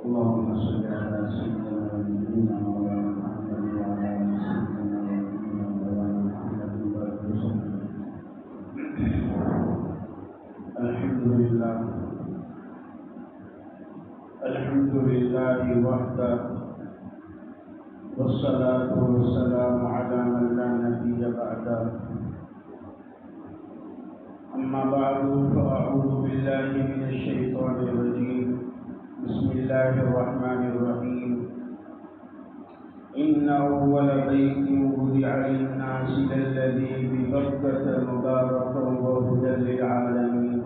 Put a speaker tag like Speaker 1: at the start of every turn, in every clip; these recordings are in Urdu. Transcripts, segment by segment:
Speaker 1: اللهم صل على سيدنا ونبينا مولانا محمد وعلى آل سيدنا ونبينا مولانا محمد وبارك وسلم. الحمد لله وحده والصلاة والسلام على من لا نبي بعده. أما بعد فأعوذ بالله من الشيطان الرجيم. بسم الله الرحمن الرحيم. إن أول بيت وضع للناس للذي ببكة مباركا وهدى للعالمين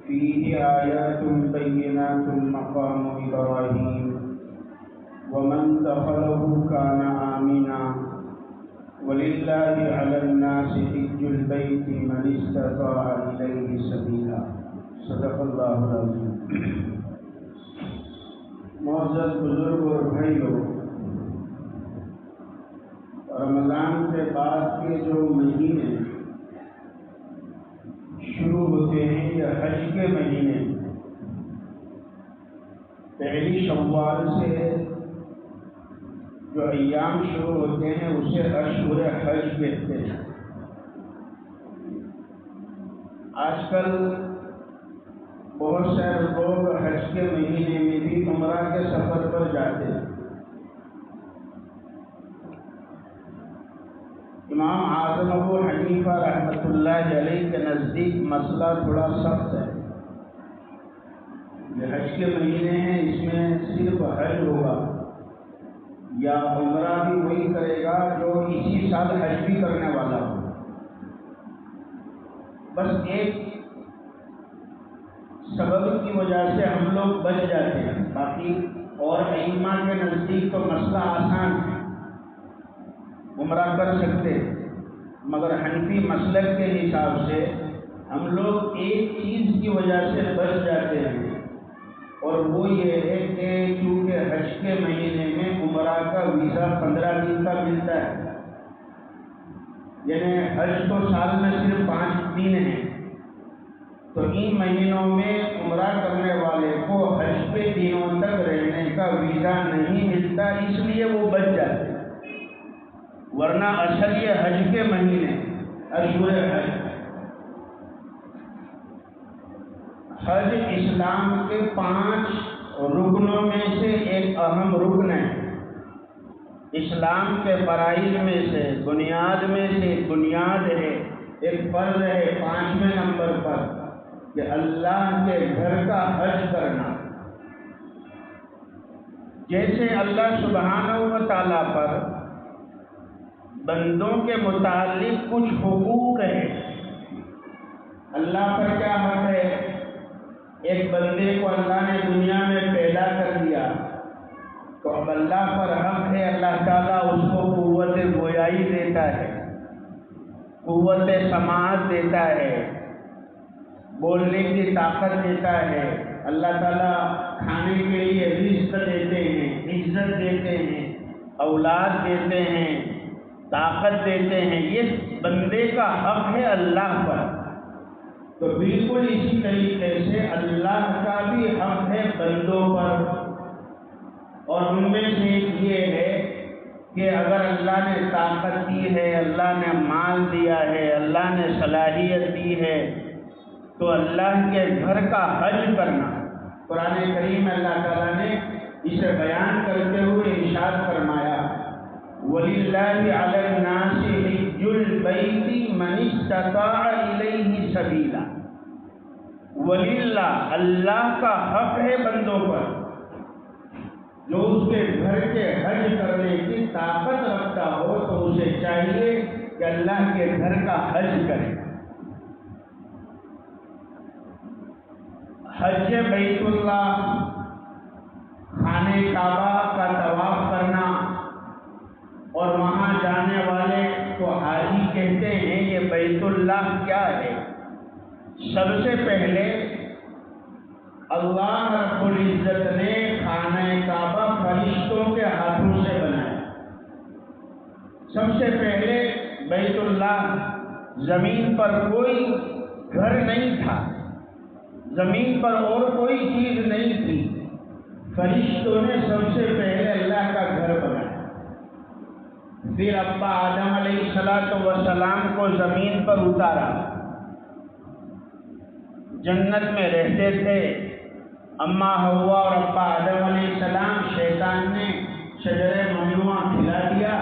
Speaker 1: فيه آيات بينات مقام إبراهيم ومن دخله كان آمنا ولله على الناس حج البيت من استطاع إليه سبيلا. صدق اللہ العظیم. معزز بزرگ اور بھائیوں، رمضان کے بعد کے جو مہینے شروع ہوتے ہیں یہ حج کے مہینے، پہلی شوال سے جو ایام شروع ہوتے ہیں اسے اشہر حج کہتے ہیں. آج کل بہت سارے لوگ حج کے مہینے میں بھی عمرہ کے سفر پر جاتے ہیں. امام اعظم ابو حنیفہ رحمۃ اللہ علیہ کے نزدیک مسئلہ تھوڑا سخت ہے. یہ حج کے مہینے ہیں، اس میں صرف حج ہوگا یا عمرہ بھی وہی کرے گا جو اسی سال حج بھی کرنے والا ہو. بس ایک سبب کی وجہ سے ہم لوگ بچ جاتے ہیں، باقی اور ائمہ کے نزدیک تو مسئلہ آسان ہے، عمرہ کر سکتے. مگر حنفی مسلک کے حساب سے ہم لوگ ایک چیز کی وجہ سے بچ جاتے ہیں، اور وہ یہ ہے کہ کیونکہ حج کے مہینے میں عمرہ کا ویزا 15 دن کا ملتا ہے. یعنی حج تو سال میں صرف 5 دن ہیں، تو ان مہینوں میں عمرہ کرنے والے کو حج کے دنوں تک رہنے کا ویزا نہیں ملتا، اس لیے وہ بچ جاتے ہیں. ورنہ اصل یہ حج کے مہینے اشہر حج. حج اسلام کے 5 رکنوں میں سے ایک اہم رکن ہے. اسلام کے فرائض میں سے بنیاد میں سے بنیاد ہے، ایک فرض ہے 5ویں نمبر پر کہ اللہ کے گھر کا حج کرنا. جیسے اللہ سبحانہ و تعالیٰ پر بندوں کے متعلق کچھ حقوق ہیں. اللہ پر کیا حق ہے؟ ایک بندے کو اللہ نے دنیا میں پیدا کر دیا تو اب اللہ پر حق ہے، اللہ تعالیٰ اس کو قوت گویائی دیتا ہے، قوت سماعت دیتا ہے، بولنے کی طاقت دیتا ہے. اللہ تعالیٰ کھانے کے لیے رزق دیتے ہیں، عزت دیتے ہیں، اولاد دیتے ہیں، طاقت دیتے ہیں. یہ بندے کا حق ہے اللہ پر. تو بالکل اسی طریقے سے اللہ کا بھی حق ہے بندوں پر، اور ان میں سے ایک یہ ہے کہ اگر اللہ نے طاقت دی ہے، اللہ نے مال دیا ہے، اللہ نے صلاحیت دی ہے، تو اللہ کے گھر کا حج کرنا. قرآن کریم میں اللہ تعالیٰ نے اسے بیان کرتے ہوئے ارشاد فرمایا وَلِلَّهِ عَلَى النَّاسِ حِجُّ الْبَيْتِ مَنِ اسْتَطَاعَ إِلَيْهِ سَبِيلًا. وَلِلَّهِ اللہ کا حق ہے بندوں پر، جو اس کے گھر کے حج کرنے کی طاقت رکھتا ہو تو اسے چاہیے کہ اللہ کے گھر کا حج کرے. حج بیت اللہ، خانہ کعبہ کا طواف کرنا، اور وہاں جانے والے کو حاجی کہتے ہیں. یہ بیت اللہ کیا ہے؟ سب سے پہلے اللہ رب العزت نے خانہ کعبہ فرشتوں کے ہاتھوں سے بنایا۔ سب سے پہلے بیت اللہ، زمین پر کوئی گھر نہیں تھا، زمین پر اور کوئی چیز نہیں تھی، فرشتوں نے سب سے پہلے اللہ کا گھر بنایا۔ پھر ابا آدم علیہ السلام کو زمین پر اتارا، جنت میں رہتے تھے۔ اماں حوا اور ابا آدم علیہ السلام، شیطان نے شجر ممنوعہ کھلا دیا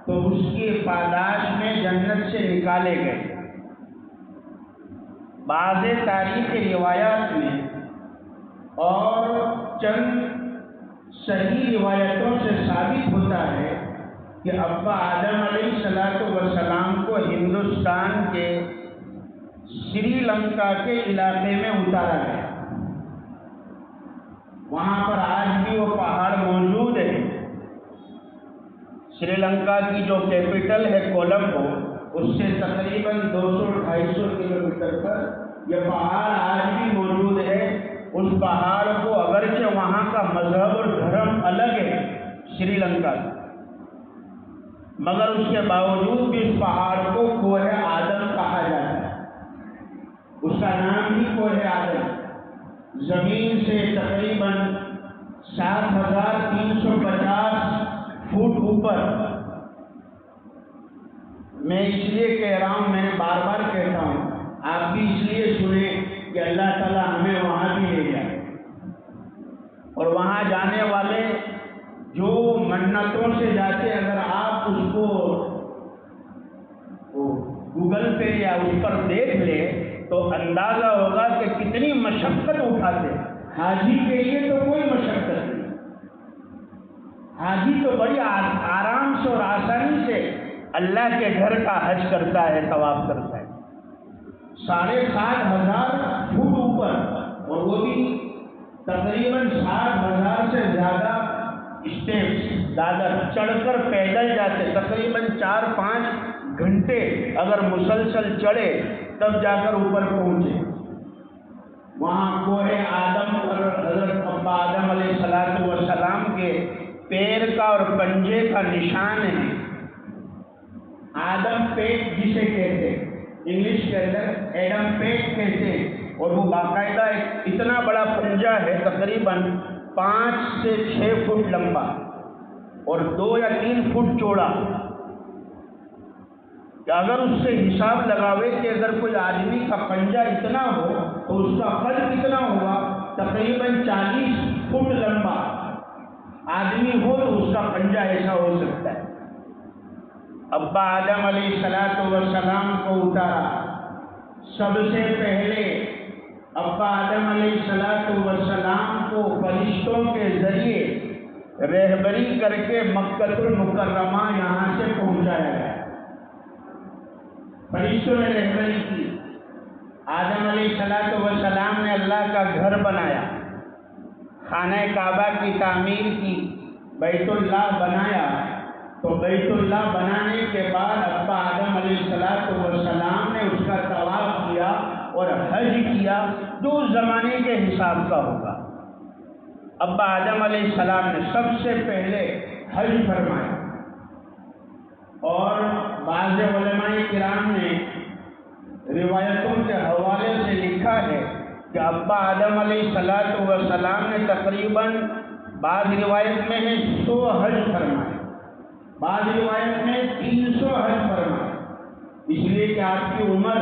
Speaker 1: تو اس کی پاداش میں جنت سے نکالے گئے۔ بعض تاریخی روایات میں اور چند صحیح روایتوں سے ثابت ہوتا ہے کہ ابا آدم علیہ السلام کو ہندوستان کے سری لنکا کے علاقے میں اتارا گیا۔ وہاں پر آج بھی وہ پہاڑ موجود ہے۔ سری لنکا کی جو کیپٹل ہے کولمبو، اس سے تقریباً 200-250 کلومیٹر پر یہ پہاڑ آج بھی موجود ہے۔ اس پہاڑ کو اگرچہ وہاں کا مذہب اور دھرم الگ ہے سری لنکا کا، مگر اس کے باوجود بھی اس پہاڑ کو کوہ آدم کہا جاتا ہے۔ اس کا نام ہی کوہ آدم۔ زمین سے تقریباً 7350 فٹ اوپر۔ میں اس لیے کہہ رہا ہوں، میں نے بار بار کہتا ہوں، آپ بھی اس لیے سنیں کہ اللہ تعالیٰ ہمیں وہاں بھی لے جائے۔ اور وہاں جانے والے جو منتوں سے جاتے، اگر آپ اس کو گوگل پہ یا اس پر دیکھ لے تو اندازہ ہوگا کہ کتنی مشقت اٹھاتے۔ حاجی کے لیے تو کوئی مشقت نہیں، حاجی تو بڑی آرام سے اور آسانی سے اللہ کے گھر کا حج کرتا ہے، طواف کرتا ہے۔ 7,500 فٹ اوپر، اور وہ بھی تقریباً 60,000 سے زیادہ اسٹیپس دادر چڑھ کر پیدل جاتے، تقریباً 4-5 گھنٹے اگر مسلسل چڑھے تب جا کر اوپر پہنچے۔ وہاں کوہ آدم پر حضرت ابا آدم علیہ السلام کے پیر کا اور پنجے کا نشان ہے۔ آدم پیٹ جسے کہتے ہیں، انگلش کے اندر ایڈم پیٹ کہتے ہیں، اور وہ باقاعدہ ایک اتنا بڑا پنجہ ہے، تقریباً 5 سے 6 فٹ لمبا اور 2 یا 3 فٹ چوڑا، کہ اگر اس سے حساب لگاوے کہ اگر کوئی آدمی کا پنجہ اتنا ہو تو اس کا قد کتنا ہوگا، تقریباً 40 فٹ لمبا آدمی ہو تو اس کا پنجہ ایسا ہو سکتا ہے۔ ابا آدم علیہ السلام کو اتارا، سب سے پہلے ابا آدم علیہ السلام کو فرشتوں کے ذریعے رہبری کر کے مکہ المکرمہ یہاں سے پہنچایا گیا۔ فرشتوں نے رہبری کی، آدم علیہ السلام نے اللہ کا گھر بنایا، خانہ کعبہ کی تعمیر کی، بیت اللہ بنایا۔ تو بیت اللہ بنانے کے بعد ابا آدم علیہ السلام نے اس کا طواف کیا اور حج کیا، جو اس زمانے کے حساب کا ہوگا۔ ابا آدم علیہ السلام نے سب سے پہلے حج فرمایا، اور بعض علماء کرام نے روایتوں کے حوالے سے لکھا ہے کہ ابا آدم علیہ السلام نے تقریباً بعض روایت میں ہے 100 حج فرمائے، بعض روایت میں 300 حج فرمائے، اس لیے کہ آپ کی عمر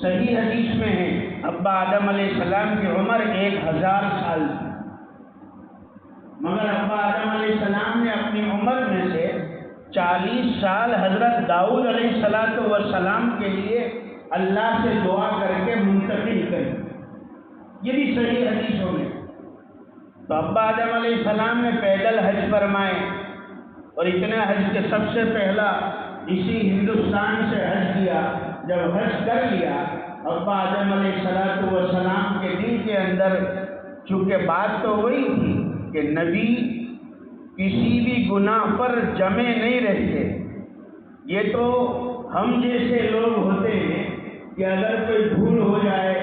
Speaker 1: صحیح حدیث میں ہے ابا آدم علیہ السلام کی عمر 1000 سال تھی، مگر ابا آدم علیہ السلام نے اپنی عمر میں سے 40 سال حضرت داؤد علیہ السلام کے لیے اللہ سے دعا کر کے منتقل کری، یہ بھی صحیح حدیث ہوگی۔ تو ابا آدم علیہ السلام نے پیدل حج فرمائے، اور اتنے حج کے سب سے پہلا اسی ہندوستان سے حج کیا۔ جب حج کر لیا، ابا آدم علیہ السلام کے دل کے اندر چونکہ بات تو وہی تھی کہ نبی کسی بھی گناہ پر جمے نہیں رہتے، یہ تو ہم جیسے لوگ ہوتے ہیں کہ اگر کوئی بھول ہو جائے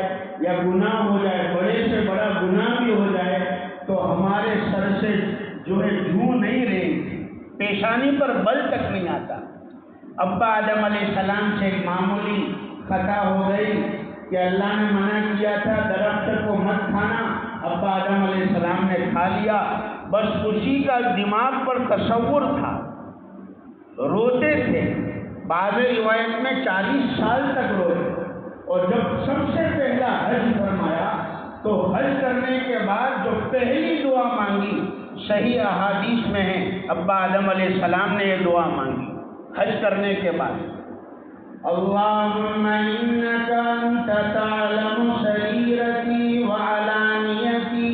Speaker 1: یا گناہ ہو جائے، بڑے سے بڑا گناہ بھی ہو جائے، تو ہمارے سر سے جو ہے جھو نہیں رہی، پیشانی پر بل تک نہیں آتا۔ ابا آدم علیہ السلام سے ایک معمولی خطا ہو گئی کہ اللہ نے منع کیا تھا درخت کو مت کھانا، ابا آدم علیہ السلام نے کھا لیا، بس اسی کا دماغ پر تصور تھا، روتے تھے، بعض روایت میں 40 سال تک روئے۔ اور جب سب سے پہلا حج فرمایا تو حج کرنے کے بعد جو پہلی دعا مانگی، صحیح احادیث میں ہے، ابا آدم علیہ السلام نے یہ دعا مانگی حج کرنے کے بعد، اللہم انک انت تعلم سریرتی وعلانیتی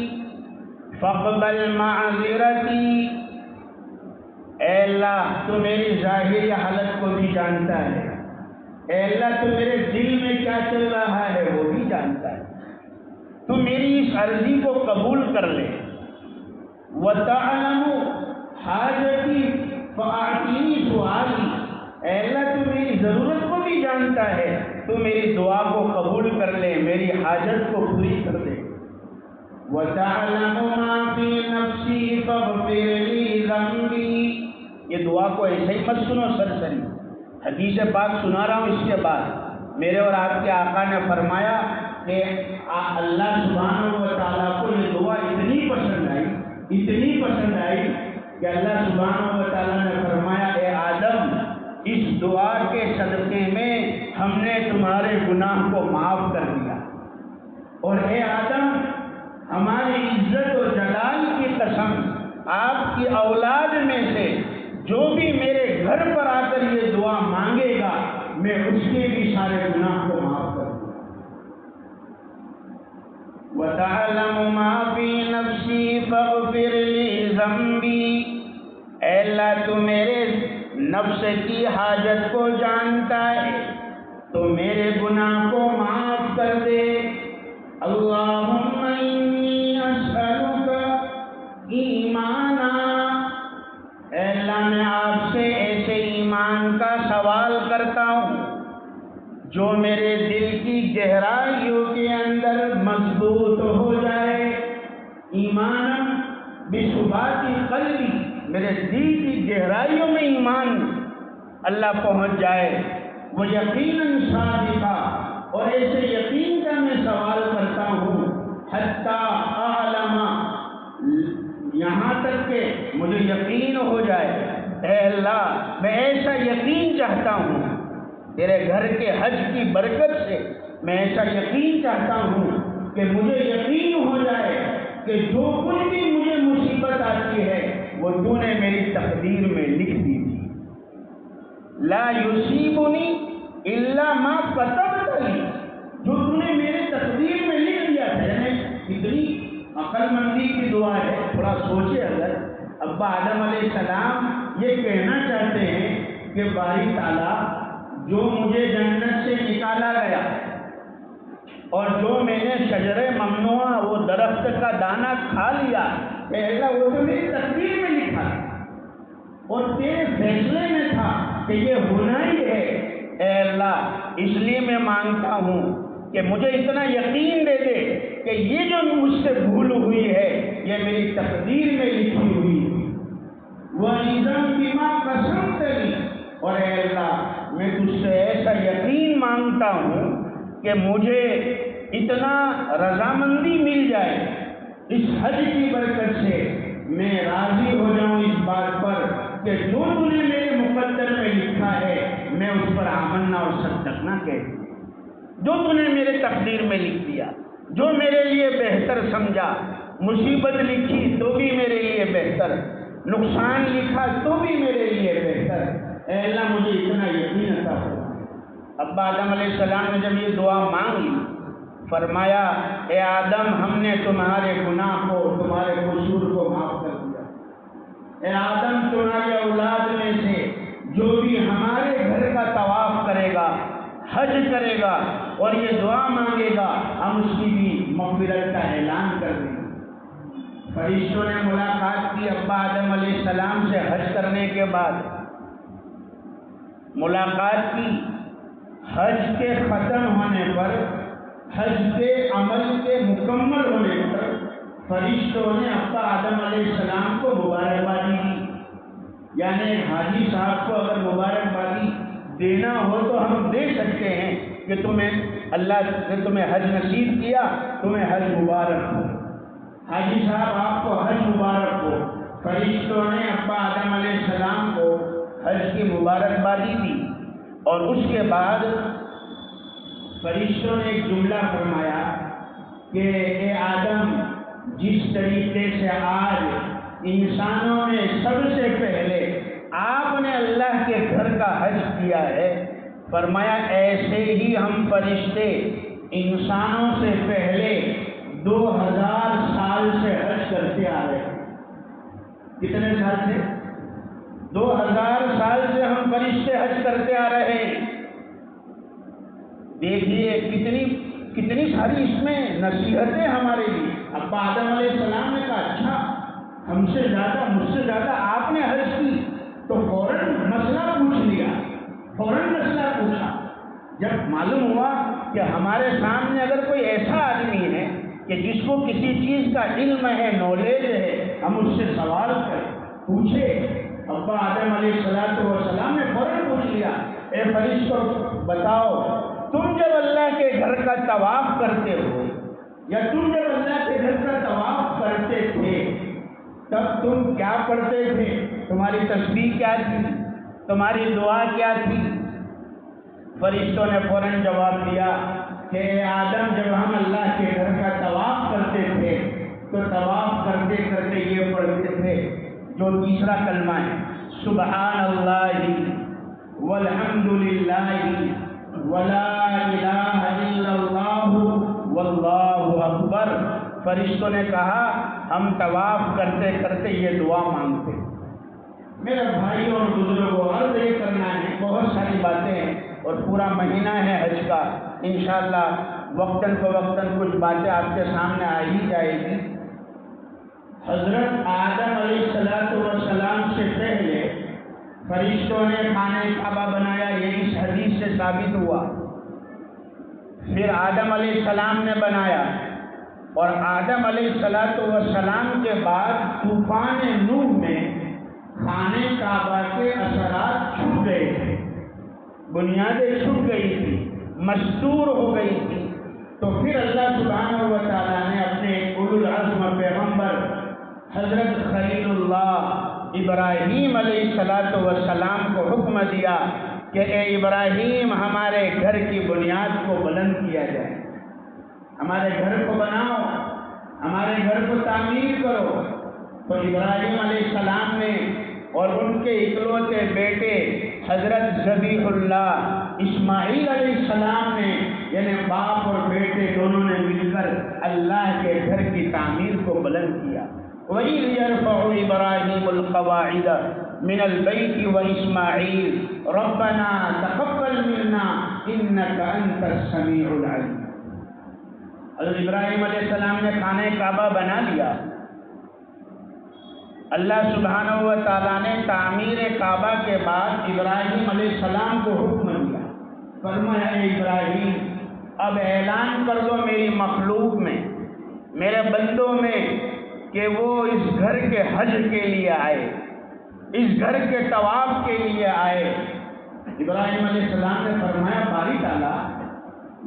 Speaker 1: فاقبل معذرتی۔ اے اللہ تو میری ظاہری حالت کو بھی جانتا ہے، اے اللہ تو میرے دل میں کیا چل رہا ہے وہ بھی جانتا ہے، تو میری اس عرضی کو قبول کر لے۔ وَتَعْلَمُ حَاجَتِي فَأَعْطِنِي سُؤَالِي، اے اللہ تو میری ضرورت کو بھی جانتا ہے، تو میری دعا کو قبول کر لے، میری حاجت کو پوری کر دے۔ وَتَعْلَمُ مَا فِي نَفْسِي فَاغْفِرْ لِي ذَنْبِي۔ یہ دعا کو ایسے ہی مت سنو سرسری، حدیث پاک سنا رہا ہوں۔ اس کے بعد میرے اور آپ کے آقا نے فرمایا کہ اللہ سبحانہ و تعالیٰ کو یہ دعا اتنی پسند آئی کہ اللہ سبحانہ و تعالیٰ نے فرمایا، اے آدم اس دعا کے صدقے میں ہم نے تمہارے گناہ کو معاف کر دیا، اور اے آدم ہماری عزت و جلال کی قسم، آپ کی اولاد میں سے جو بھی میرے گھر پر آ کر یہ دعا مانگے گا، میں اس کے بھی سارے گناہ کو معاف کر دوں گا۔ وَتَعْلَمُ مَا فِي نَفْسِي فَاغْفِرْ لِي ذَنْبِي، اے اللہ تو میرے نفس کی حاجت کو جانتا ہے، تو میرے گناہ کو معاف کر دے۔ اللہم انی اسألک ایمانا، اے اللہ میں آپ سے ایسے ایمان کا سوال کرتا ہوں جو میرے دل کی گہرائیوں کے اندر مضبوط ہو جائے۔ ایمان بثبات قلبی، میرے دل کی گہرائیوں میں ایمان اللہ پہنچ جائے، وہ یقیناً صادقہ، اور ایسے یقین کا میں سوال کرتا ہوں حتیٰ اعلم، یہاں تک کہ مجھے یقین ہو جائے۔ اے اللہ میں ایسا یقین چاہتا ہوں، تیرے گھر کے حج کی برکت سے میں ایسا یقین چاہتا ہوں کہ مجھے یقین ہو جائے کہ جو کچھ بھی مجھے مصیبت آتی ہے وہ تو نے میری تقدیر میں لکھ دی تھی۔ لا یصیبنی الا ما کتبت لی، جو تو نے میرے تقدیر میں لکھ دیا تھا۔ یعنی اتنی عقل مندی کی دعا ہے، تھوڑا سوچے، اگر ابا آدم علیہ السلام یہ کہنا چاہتے ہیں کہ باری تعالیٰ جو مجھے جنت سے نکالا گیا اور جو میں نے شجر ممنوع وہ درخت کا دانہ کھا لیا، اے اللہ وہ تو میری تقدیر میں لکھا اور تیرے فیصلے میں تھا کہ یہ ہونا ہی ہے۔ اے اللہ اس لیے میں مانگتا ہوں کہ مجھے اتنا یقین دے دے کہ یہ جو مجھ سے بھول ہوئی ہے یہ میری تقدیر میں لکھی ہوئی ہے۔ وَإِذَا بِمَا قَسَمْتَ لِي، اور اے اللہ میں تجھ سے ایسا یقین مانگتا ہوں کہ مجھے اتنا رضامندی مل جائے اس حج کی برکت سے، میں راضی ہو جاؤں اس بات پر کہ جو تو نے میرے مقدر میں لکھا ہے میں اس پر آمنا اور صدقنا کہہ دوں، جو تو نے میرے تقدیر میں لکھ دیا، جو میرے لیے بہتر سمجھا، مصیبت لکھی تو بھی میرے لیے بہتر، نقصان لکھا تو بھی میرے لیے بہتر۔ اے اللہ مجھے اتنا یقین عطا فرما۔ ابا آدم علیہ السلام نے جب یہ دعا مانگی، فرمایا اے آدم ہم نے تمہارے گناہ کو، تمہارے قصور کو معاف کر دیا۔ اے آدم تمہاری اولاد میں سے جو بھی ہمارے گھر کا طواف کرے گا، حج کرے گا اور یہ دعا مانگے گا، ہم اس کی بھی مغفرت کا اعلان کر دیں گے۔ فرشتوں نے ملاقات کی ابا آدم علیہ السلام سے حج کرنے کے بعد، ملاقات کی، حج کے ختم ہونے پر، حج کے عمل کے مکمل ہونے پر فرشتوں نے ابا آدم علیہ السلام کو مبارکبادی دی۔ یعنی حاجی صاحب کو اگر مبارکبادی دینا ہو تو ہم دے سکتے ہیں کہ اللہ نے تمہیں حج نصیب کیا، تمہیں حج مبارک ہو، حاجی صاحب آپ کو حج مبارک ہو۔ فرشتوں نے ابا آدم علیہ السلام کو حج کی مبارکبادی دی، اور اس کے بعد فرشتوں نے ایک جملہ فرمایا کہ اے آدم، جس طریقے سے آج انسانوں نے سب سے پہلے آپ نے اللہ کے گھر کا حج کیا ہے، فرمایا ایسے ہی ہم فرشتے انسانوں سے پہلے 2000 سال سے حج کرتے آ رہے ہیں۔ کتنے سال سے؟ 2000 سال سے ہم فرشتے حج کرتے آ رہے ہیں۔ دیکھیے کتنی ساری اس میں نصیحتیں ہمارے لیے۔ ابا آدم علیہ السلام نے کہا اچھا ہم سے زیادہ، مجھ سے زیادہ آپ نے حج کی، تو فوراً مسئلہ پوچھ لیا، فوراً مسئلہ پوچھا۔ جب معلوم ہوا کہ ہمارے سامنے اگر کوئی ایسا آدمی ہے کہ جس کو کسی چیز کا علم ہے، نالج ہے، ہم اس سے سوال کریں، پوچھے۔ ابا آدم علیہ السلام نے فوراً پوچھ لیا، اے فرشتوں بتاؤ، تم جب اللہ کے گھر کا طواف کرتے ہو، یا تم جب اللہ کے گھر کا طواف کرتے تھے تب تم کیا پڑھتے تھے؟ تمہاری تسبیح کیا تھی؟ تمہاری دعا کیا تھی؟ فرشتوں نے فوراً جواب دیا کہ اے آدم، جب ہم اللہ کے گھر کا طواف کرتے تھے تو طواف کرتے کرتے یہ پڑھتے تھے جو تیسرا کلمہ ہے، سبحان اللہ والحمد للہ ولا الہ الا اللہ واللہ اکبر۔ فرشتوں نے کہا ہم طواف کرتے کرتے یہ دعا مانگتے۔ میرے بھائی اور بزرگوں، عرض یہ کرنا ہے، بہت ساری باتیں ہیں اور پورا مہینہ ہے حج کا، انشاءاللہ وقتاً فوقتاً کچھ باتیں آپ کے سامنے آ ہی جائے گی۔ حضرت آدم علیہ السلام سے پہلے فرشتوں نے خانہ کعبہ بنایا، یہ اس حدیث سے ثابت ہوا۔ پھر آدم علیہ السلام نے بنایا، اور آدم علیہ السلام کے بعد طوفان نوح میں خانہ کعبہ کے اثرات چھپ گئے تھے، بنیادیں چھپ گئی تھی، مستور ہو گئی تھی۔ تو پھر اللہ سبحانہ و تعالیٰ نے اپنے اولو العزم پیغمبر حضرت خلیل اللہ ابراہیم علیہ السلام کو حکم دیا کہ اے ابراہیم، ہمارے گھر کی بنیاد کو بلند کیا جائے، ہمارے گھر کو بناؤ، ہمارے گھر کو تعمیر کرو۔ تو ابراہیم علیہ السلام نے اور ان کے اکلوتے بیٹے حضرت ذبیح اللہ اسماعیل علیہ السلام نے، یعنی باپ اور بیٹے دونوں نے مل کر اللہ کے گھر کی تعمیر کو بلند کیا۔ وَإِذْ يَرْفَعُ إِبْرَاهِيمُ الْقَوَاعِدَ مِنَ الْبَيْتِ وَإِسْمَاعِيلُ رَبَّنَا تَقَبَّلْ مِنَّا إِنَّكَ أَنْتَ السَّمِيعُ الْعَلِيمُ۔ حضرت ابراہیم علیہ السلام نے خانہ کعبہ بنا لیا۔ اللہ سبحانہ و تعالیٰ نے تعمیر کعبہ کے بعد ابراہیم علیہ السلام کو حکم دیا، فرمایا اے ابراہیم، اب اعلان کر دو میری مخلوق میں، میرے بندوں میں، کہ وہ اس گھر کے حج کے لیے آئے، اس گھر کے طواف کے لیے آئے۔ ابراہیم علیہ السلام نے فرمایا باری تعالیٰ،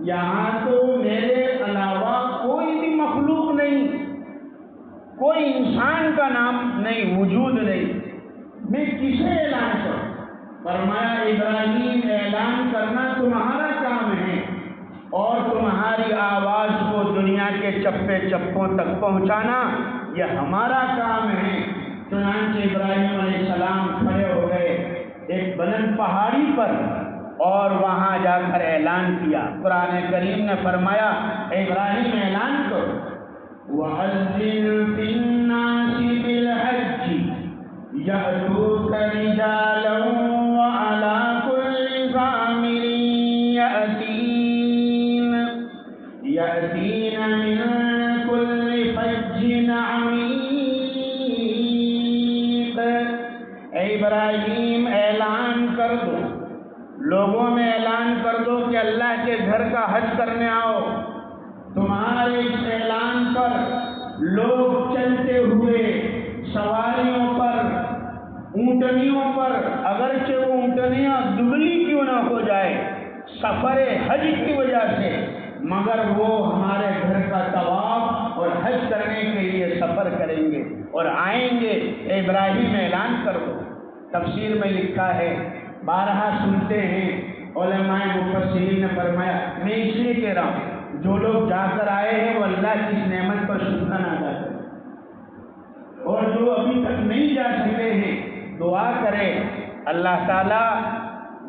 Speaker 1: یہاں تو میرے علاوہ کوئی بھی مخلوق نہیں، کوئی انسان کا نام نہیں، وجود نہیں، میں کسے اعلان کروں؟ فرمایا ابراہیم، اعلان کرنا تمہارا کام ہے، اور تمہاری آواز کو دنیا کے چپے چپوں تک پہنچانا یہ ہمارا کام ہے۔ چنانچہ ابراہیم علیہ السلام کھڑے ہو گئے ایک بلند پہاڑی پر، اور وہاں جا کر اعلان کیا۔ قرآن کریم نے فرمایا اے ابراہیم اعلان کرو، وَأَذِّن فِي النَّاسِ بِالْحَجِّ يَأْتُوكَ رِجَالًا وَعَلَىٰ كُلِّ ضَامِرٍ يَأْتِينَ مِن كُلِّ فَجٍّ عَمِيقٍ۔ اے ابراہیم اعلان کر دو، لوگوں میں اعلان کر دو کہ اللہ کے گھر کا حج کرنے آؤ۔ تمہارے اس اعلان پر لوگ چلتے ہوئے سواریوں پر، اونٹنیوں پر، اگرچہ وہ اونٹنیاں دبلی کیوں نہ ہو جائے سفر حج کی وجہ سے، مگر وہ ہمارے گھر کا طواف اور حج کرنے کے لیے سفر کریں گے اور آئیں گے۔ اے ابراہیم اعلان کر دو۔ تفسیر میں لکھا ہے، بارہا سنتے ہیں علماء مفسرین نے فرمایا، میں اس لیے کہہ رہا ہوں جو لوگ جا کر آئے ہیں وہ اللہ کی اس نعمت پر شکر ادا کریں، اور جو ابھی تک نہیں جا سکے ہیں دعا کرے۔ اللہ تعالیٰ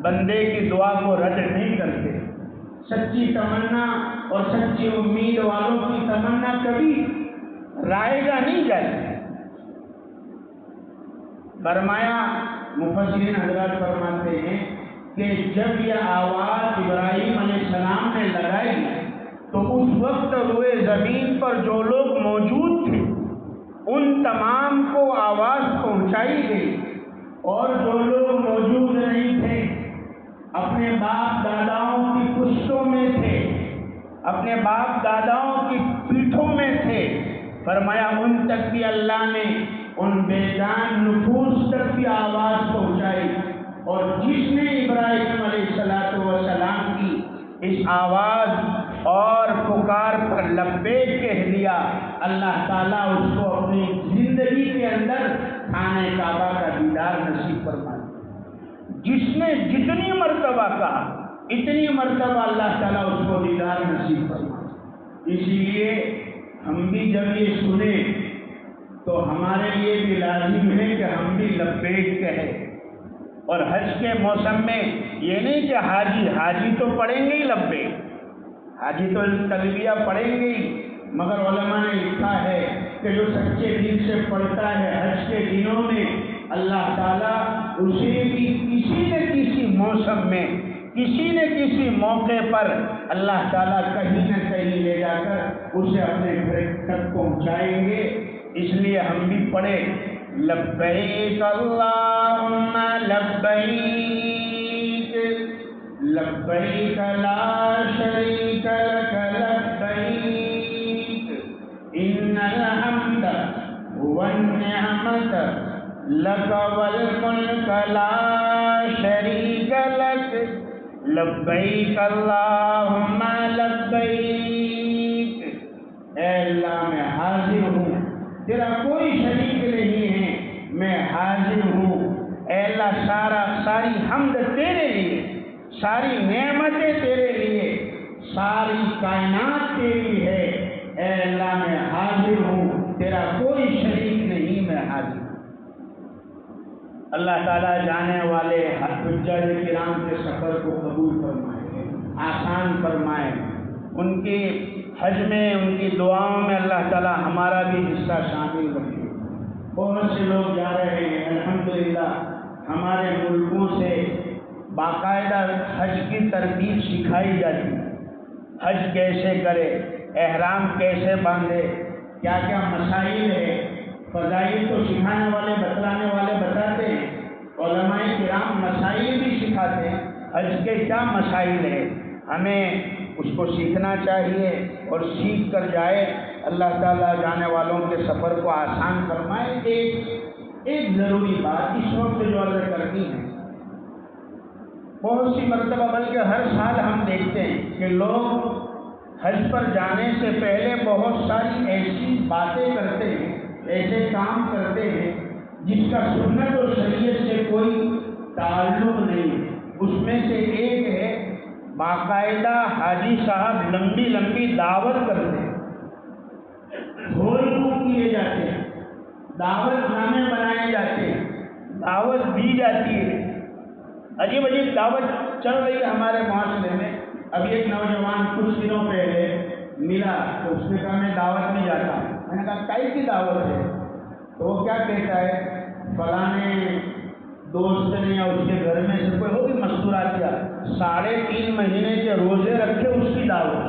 Speaker 1: بندے کی دعا کو رد نہیں کرتے۔ سچی تمنا اور سچی امید والوں کی تمنا کبھی رائے گا نہیں جاتی۔ فرمایا، مفسرین حضرات فرماتے ہیں کہ جب یہ آواز ابراہیم علیہ السلام نے لگائی تو اس وقت روئے زمین پر جو لوگ موجود تھے ان تمام کو آواز پہنچائی گئی، اور جو لوگ موجود نہیں تھے اپنے باپ داداؤں کی پشتوں میں تھے، اپنے باپ داداؤں کی پیٹھوں میں تھے، فرمایا ان تک بھی اللہ نے ان بے جان نفوس تک بھی آواز پہنچائی، اور جس نے ابراہیم علیہ السلام کی اس آواز اور پکار پر لبیک کہہ دیا، اللہ تعالیٰ اس کو اپنی زندگی کے اندر خانہ کعبہ کا دیدار نصیب فرمائے۔ جس نے جتنی مرتبہ کہا اتنی مرتبہ اللہ تعالیٰ اس کو دیدار نصیب فرمائے۔ اسی لیے ہم بھی جب یہ سنیں تو ہمارے لیے بھی لازم ہے کہ ہم بھی لبیک کہیں۔ اور حج کے موسم میں یہ نہیں کہ حاجی تو پڑھیں گے ہی لبیک، حاجی تو تلبیہ پڑھیں گے ہی، مگر علماء نے لکھا ہے کہ جو سچے دل سے پڑھتا ہے حج کے دنوں میں، اللہ تعالیٰ اسے بھی کسی نہ کسی موسم میں، کسی نہ کسی موقع پر اللہ تعالیٰ کہیں نہ کہیں لے جا کر اسے اپنے گھر تک پہنچائیں گے۔ اس لیے ہم بھی پڑھے، لبیک اللہم لبیک لبیک لا شریک لک لبیک ان الحمد والنعمت لک والملک لا شریک لک لبیک اللہم لبیک۔ اے اللہ میں حاضر ہوں، تیرا کوئی شریک نہیں ہے، میں حاضر ہوں۔ اے اللہ ساری حمد تیرے لیے، ساری نعمتیں تیرے لیے، ساری کائنات تیری ہے۔ اے اللہ میں حاضر ہوں، تیرا کوئی شریک نہیں، میں حاضر ہوں۔ اللہ تعالیٰ جانے والے حجاج کرام کے سفر کو قبول فرمائے، آسان فرمائے، ان کی حج میں، ان کی دعاؤں میں اللہ تعالیٰ ہمارا بھی حصہ شامل رکھے۔ بہت سے لوگ جا رہے ہیں، الحمدللہ ہمارے ملکوں سے باقاعدہ حج کی ترتیب سکھائی جاتی ہے، حج کیسے کرے، احرام کیسے باندھے، کیا کیا مسائل ہے، فضائل تو سکھانے والے بتلانے والے بتاتے ہیں، علماء کرام مسائل بھی سکھاتے ہیں، حج کے کیا مسائل ہیں، ہمیں اس کو سیکھنا چاہیے اور سیکھ کر جائے۔ اللہ تعالیٰ جانے والوں کے سفر کو آسان فرمائے۔ ایک ضروری بات اس وقت جو عرض کرنی ہے، بہت سی مرتبہ بلکہ ہر سال ہم دیکھتے ہیں کہ لوگ حج پر جانے سے پہلے بہت ساری ایسی باتیں کرتے ہیں، ایسے کام کرتے ہیں جس کا سنت اور شریعت سے کوئی تعلق نہیں ہے۔ اس میں سے ایک ہے، باقاعدہ حاجی صاحب لمبی لمبی دعوت کرتے ہیں، ڈھول کیے جاتے ہیں، دعوت نامے بنائے جاتے ہیں، دعوت دی جاتی ہے، عجیب عجیب دعوت چل رہی ہے ہمارے معاشرے میں۔ ابھی ایک نوجوان کچھ دنوں پہلے ملا تو اس نے کہا میں دعوت میں جاتا ہوں۔ میں نے کہا کئی کی دعوت ہے؟ تو وہ کیا کہتا ہے، فلانے دوست نے یا اس کے گھر میں سے کوئی ہوگی مستورات کیا، 3.5 مہینے کے روزے رکھے اس کی دعوت۔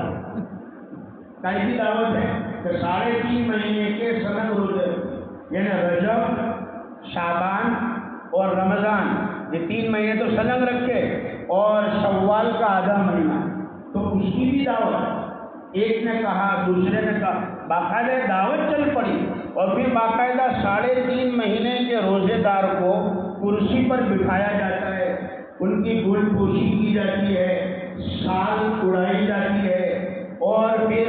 Speaker 1: کئی کی دعوت ہے کہ 3.5 مہینے کے سنگ روزے، یعنی رجب، شعبان اور رمضان، یہ 3 مہینے تو سلنگ رکھے، اور شوال کا آدھا مہینہ تو اس کی بھی دعوت، ایک نے کہا دوسرے نے کہا، باقاعدہ دعوت چل پڑی اور پھر باقاعدہ 3.5 مہینے کے روزے دار کو کرسی پر بٹھایا جاتا ہے، ان کی گل پوشی کی جاتی ہے، شال اڑائی جاتی ہے اور پھر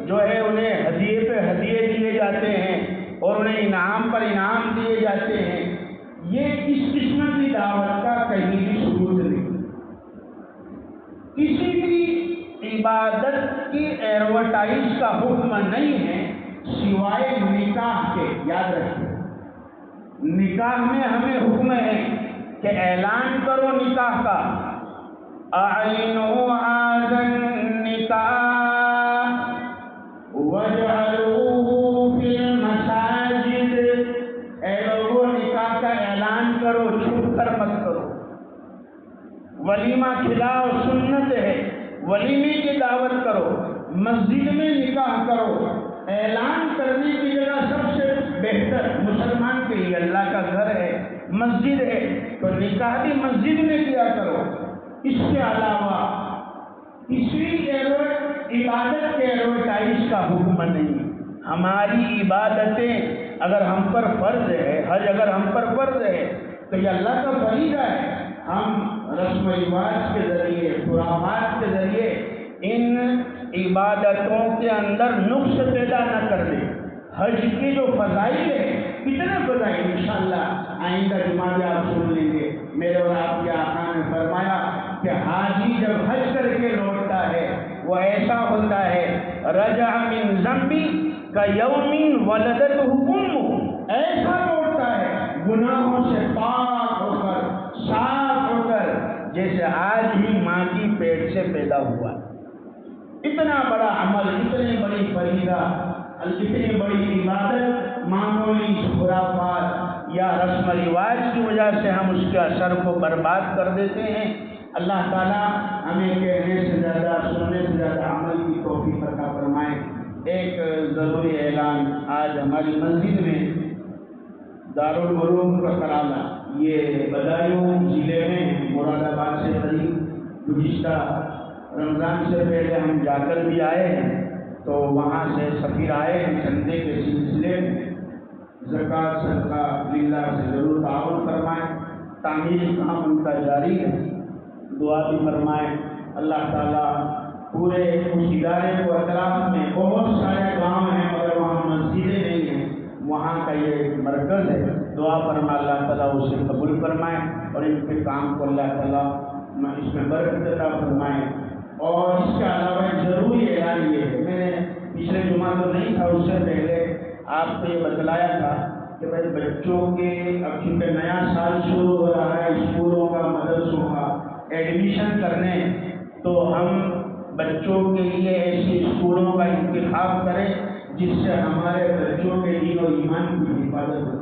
Speaker 1: جو ہے انہیں ہدیے پہ ہدیے دیے جاتے ہیں اور انہیں انعام پر انعام دیے جاتے ہیں۔ یہ اس قسم کی دعوت کا کہیں بھی ثبوت نہیں۔ کسی بھی عبادت کی ایڈورٹائز کا حکم نہیں ہے سوائے نکاح کے، یاد رکھیں۔ نکاح میں ہمیں حکم ہے کہ اعلان کرو نکاح کا، اعلنوا هذا النکاح واجعلوه فی المساجد، اے لوگوں نکاح کا اعلان کرو، چھپ کر مت کرو۔ ولیمہ کھلاؤ، سنت ہے، ولیمے کی دعوت کرو، مسجد میں نکاح کرو۔ اعلان کرنے کی جگہ سب سے بہتر مسلمان کے لیے اللہ کا گھر ہے، مسجد ہے، تو نکاح بھی مسجد میں کیا کرو۔ اس کے علاوہ کسی عبادت کے ایڈورٹائز کا حکم نہیں۔ ہماری عبادتیں اگر ہم پر فرض ہے، حج اگر ہم پر فرض ہے تو یہ اللہ کا فریضہ ہے۔ ہم رسم و رواج کے ذریعے، خرافات کے ذریعے ان عبادتوں کے اندر نقص پیدا نہ کر دیں۔ حج کی جو فضائل ہے، کتنے فضائل انشاءاللہ آئندہ جمعہ بھی آپ سن لیں گے۔ میرے اور آپ کے آقا نے فرمایا کہ حاجی جب حج کر کے لوٹتا ہے وہ ایسا ہوتا ہے رجع من ذنبی کیوم ولدتہ امہ، ایسا لوٹتا ہے گناہوں سے پاک ہو کر، صاف ہو کر، جیسے آج ہی ماں کی پیٹ سے پیدا ہوا۔ اتنا بڑا عمل، اتنی بڑی فریضہ، اتنی بڑی عبادت معمولی خرافات یا رسم و رواج کی وجہ سے ہم اس کے اثر کو برباد کر دیتے ہیں۔ اللہ تعالیٰ ہمیں کہنے سے زیادہ، سننے سے زیادہ عمل کی توفیق عطا فرمائے۔ ایک ضروری اعلان، آج ہماری مسجد میں دارالعلوم کا کرالا، یہ بدایوں ضلع میں مراد آباد سے قریب، گزشتہ رمضان سے پہلے ہم جا کر بھی آئے ہیں، تو وہاں سے سفیر آئے ہیں چندے کے سلسلے میں۔ زکوٰۃ صدقہ للہ سے ضرور تعاون فرمائیں، تعمیری کام ان کا جاری ہے، دعا بھی فرمائیں۔ اللہ تعالیٰ پورے اس ادارے کو اطراف میں بہت سارے گاؤں ہیں مگر وہاں مسجدیں نہیں ہیں، وہاں کا یہ مرکز ہے، دعا فرما اللہ تعالیٰ اسے قبول فرمائیں اور ان کے کام کو اللہ تعالیٰ اس میں برکت عطا فرمائیں۔ اور اس کے علاوہ ایک ضروری اعلان یہ ہے، میں نے پچھلے جمعہ تو نہیں تھا، اس سے پہلے آپ کو یہ بتلایا تھا کہ بھائی بچوں کے اب چونکہ نیا سال شروع ہو رہا ہے، اسکولوں کا، مدرسوں کا ایڈمیشن کرنے، تو ہم بچوں کے لیے ایسے اسکولوں کا انتخاب کریں جس سے ہمارے بچوں کے دین و ایمان کی حفاظت ہو،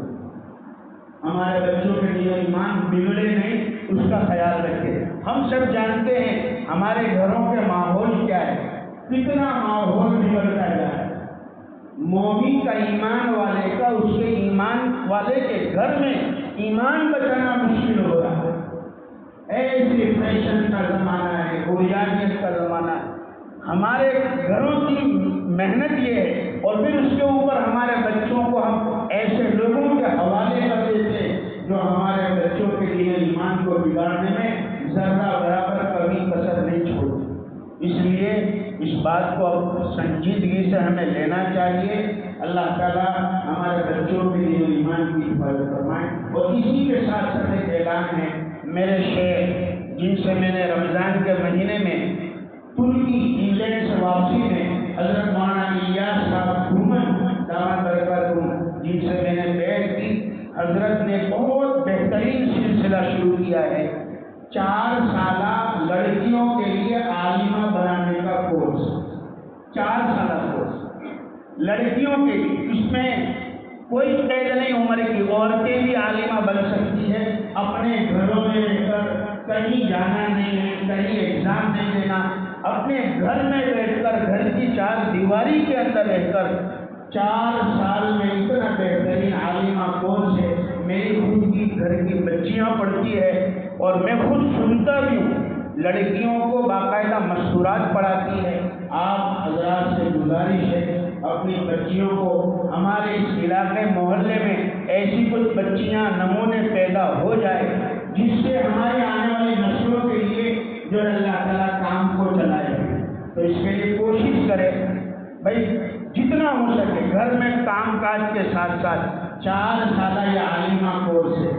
Speaker 1: ہمارے بچوں کے دین و ایمان بگڑے نہیں، اس کا خیال رکھیں۔ ہم سب جانتے ہیں ہمارے گھروں کے ماحول کیا ہے، کتنا ماحول بگڑتا جا رہا ہے۔ مومن کا، ایمان والے کا، اس کے ایمان والے کے گھر میں ایمان بچانا مشکل ہو رہا ہے۔ ایسے فیشن کا زمانہ ہے، اوریانیت کا زمانہ ہے۔ ہمارے گھروں کی محنت یہ ہے اور پھر اس کے اوپر ہمارے بچوں کو ہم ایسے لوگوں کے حوالے کر دیتے ہیں جو ہمارے بچوں کے لیے ایمان کو بگاڑنے میں ذرہ برابر کبھی کسر نہیں چھوڑتے۔ اس لیے اس بات کو اب سنجیدگی سے ہمیں لینا چاہیے۔ اللہ تعالیٰ ہمارے بچوں کے لیے ایمان کی حفاظت فرمائے۔ اور اسی کے ساتھ ساتھ ایک اعلان ہے، میرے شیخ جن سے میں نے رمضان کے مہینے میں ترکی انگلینڈ سے واپسی میں حضرت مولانا الیاس صاحب گھومن دامت برکاتہم، جن سے میں نے بیعت کی، حضرت نے بہت بہترین سلسلہ شروع کیا ہے، 4 سالہ لڑکیوں کے لیے عالمہ بنانے کا کورس، 4 سالہ کورس لڑکیوں کے لیے۔ اس میں کوئی قید نہیں عمر کی، عورتیں بھی عالمہ بن سکتی ہے، اپنے گھروں میں رہ کر، کہیں جانا نہیں ہے، کہیں ایگزام نہیں دینا، اپنے گھر میں بیٹھ کر، گھر کی 4 دیواری کے اندر رہ کر 4 سال میں اتنا بہترین عالمہ کورس ہے۔ میری خود کی گھر کی بچیاں پڑھتی ہے اور میں خود سنتا بھی ہوں لڑکیوں کو باقاعدہ مستورات پڑھاتی ہے۔ آپ حضرات سے گزارش ہے اپنی بچیوں کو ہمارے اس علاقے محلے میں ایسی کچھ بچیاں نمونے پیدا ہو جائے جس سے ہماری آنے والی نسلوں کے لیے جو اللہ تعالیٰ کام کو چلائے، تو اس کے لیے کوشش کرے بھائی جتنا ہو سکے گھر میں کام کاج کے ساتھ ساتھ 4 سالہ یا عالمہ کورس ہے،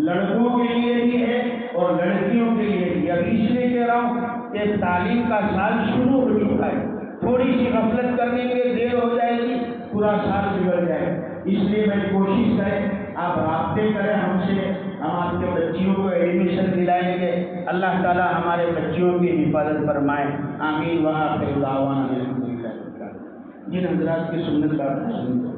Speaker 1: لڑکوں کے لیے بھی ہے اور لڑکیوں کے لیے بھی۔ ابھی اس لیے کہہ رہا ہوں کہ تعلیم کا سال شروع ہو چکا ہے، تھوڑی سی غفلت کرنے کے دیر ہو جائے گی پورا سال بگڑ جائے گا۔ اس لیے میں کوشش کریں آپ رابطے کریں ہم سے، ہم آپ کے بچیوں کو ایڈمیشن دلائیں گے۔ اللہ تعالی ہمارے بچیوں کی حفاظت فرمائے، آمین وآخر دعوانا الحمدللہ۔ جن حضرات کی سنت کا سنتے